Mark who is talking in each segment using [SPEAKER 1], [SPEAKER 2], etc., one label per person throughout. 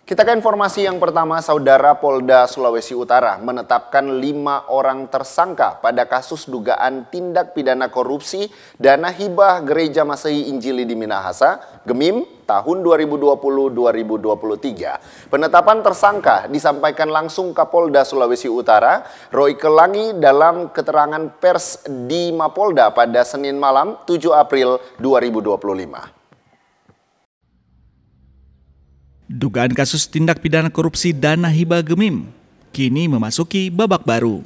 [SPEAKER 1] Kita ke informasi yang pertama, Saudara Polda Sulawesi Utara menetapkan 5 orang tersangka pada kasus dugaan tindak pidana korupsi dana hibah Gereja Masehi Injili di Minahasa, Gemim, tahun 2020-2023. Penetapan tersangka disampaikan langsung Kapolda Sulawesi Utara, Roy Kelangi dalam keterangan pers di Mapolda pada Senin malam 7 April 2025.
[SPEAKER 2] Dugaan kasus tindak pidana korupsi dana hibah Gemim kini memasuki babak baru.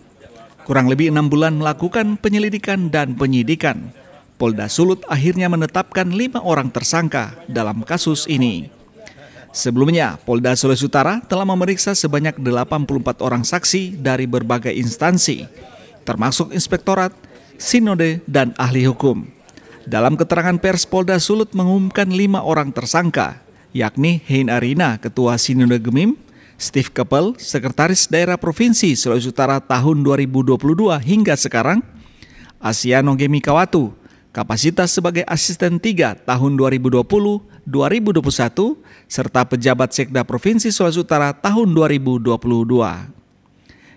[SPEAKER 2] Kurang lebih 6 bulan melakukan penyelidikan dan penyidikan, Polda Sulut akhirnya menetapkan 5 orang tersangka dalam kasus ini. Sebelumnya, Polda Sulawesi Utara telah memeriksa sebanyak 84 orang saksi dari berbagai instansi, termasuk inspektorat, sinode, dan ahli hukum. Dalam keterangan pers, Polda Sulut mengumumkan 5 orang tersangka, yakni Hein Arina, Ketua Sinode Gemim, Steve Keppel, Sekretaris Daerah Provinsi Sulawesi Utara tahun 2022 hingga sekarang, Asiano Gemi Kawatu, kapasitas sebagai Asisten 3 tahun 2020-2021, serta pejabat Sekda Provinsi Sulawesi Utara tahun 2022.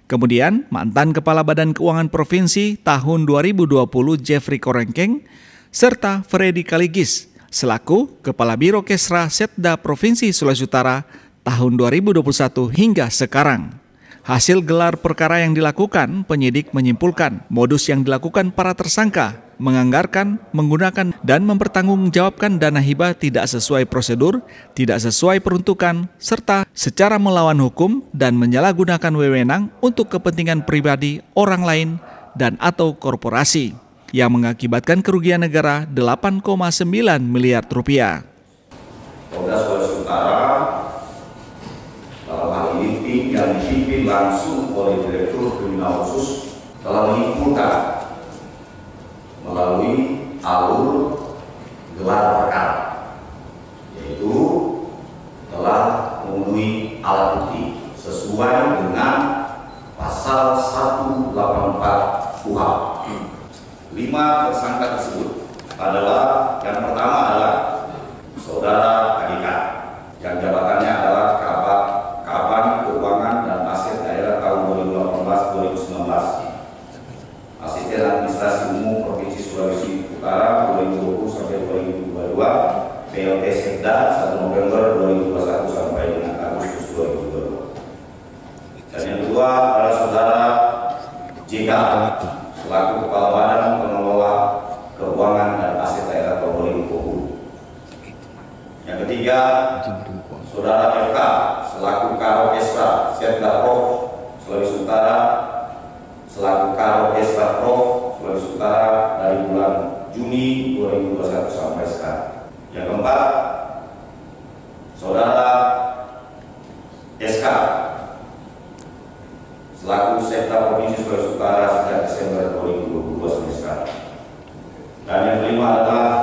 [SPEAKER 2] Kemudian, mantan Kepala Badan Keuangan Provinsi tahun 2020 Jeffrey Korengkeng, serta Freddy Kaligis, selaku Kepala Biro Kesra Setda Provinsi Sulawesi Utara tahun 2021 hingga sekarang. Hasil gelar perkara yang dilakukan, penyidik menyimpulkan modus yang dilakukan para tersangka menganggarkan, menggunakan, dan mempertanggungjawabkan dana hibah tidak sesuai prosedur, tidak sesuai peruntukan, serta secara melawan hukum dan menyalahgunakan wewenang untuk kepentingan pribadi orang lain dan atau korporasi, yang mengakibatkan kerugian negara 8,9 miliar rupiah.
[SPEAKER 3] Polda Sulawesi Utara dalam hal ini tim yang dipimpin langsung oleh Direktur Kriminal Khusus telah menyimpulkan melalui alur gelar perkara, yaitu telah memenuhi alat bukti sesuai dengan pasal 184 KUHP. 5 tersangka tersebut adalah, yang pertama adalah Saudara AGK, yang jabatannya adalah Kabag Keuangan dan Aset Daerah tahun 2018-2019, Asisten Administrasi Umum Provinsi Sulawesi Utara 2020-2022, PLT Sekda 1 November 2021 sampai dengan Agustus 2022. Dan yang kedua adalah Saudara JK, selaku Kepala Badan Pengelola Keuangan dan Aset Daerah tahun 2020. Yang ketiga, Saudara FK, selaku Karo Kesra Setda Prof Sulawesi Utara, selaku Karo Kesra Prof Sulawesi Utara dari bulan Juni 2021 sampai sekarang. Yang keempat, Saudara SK, selaku Sekda Provinsi Sulawesi Utara sejak Desember 2022 sampai sekarang. Dan yang kelima adalah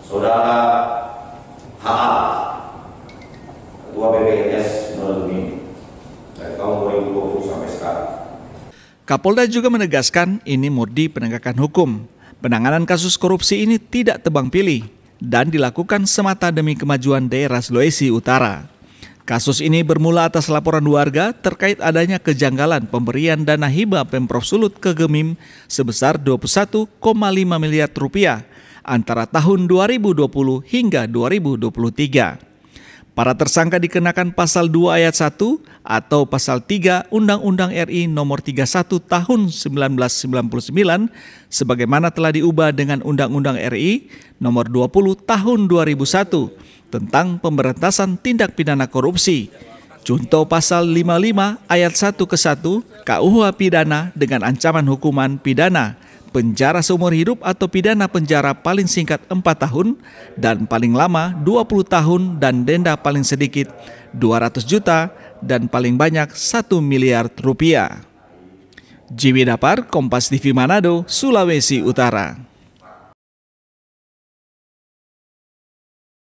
[SPEAKER 3] Saudara HA, Ketua BPNS Sinode Gemim dari tahun 2020 sampai sekarang.
[SPEAKER 2] Kapolda juga menegaskan ini murni penegakan hukum. Penanganan kasus korupsi ini tidak tebang pilih dan dilakukan semata demi kemajuan daerah Sulawesi Utara. Kasus ini bermula atas laporan warga terkait adanya kejanggalan pemberian dana hibah Pemprov Sulut ke Gemim sebesar 21,5 miliar rupiah antara tahun 2020 hingga 2023. Para tersangka dikenakan pasal 2 ayat 1 atau pasal 3 Undang-Undang RI nomor 31 tahun 1999 sebagaimana telah diubah dengan Undang-Undang RI nomor 20 tahun 2001 tentang pemberantasan tindak pidana korupsi. Contoh pasal 55 ayat 1 ke 1 KUH pidana dengan ancaman hukuman pidana penjara seumur hidup atau pidana penjara paling singkat 4 tahun dan paling lama 20 tahun dan denda paling sedikit 200 juta dan paling banyak 1 miliar rupiah. Jiwi Dapar, Kompas TV Manado, Sulawesi Utara.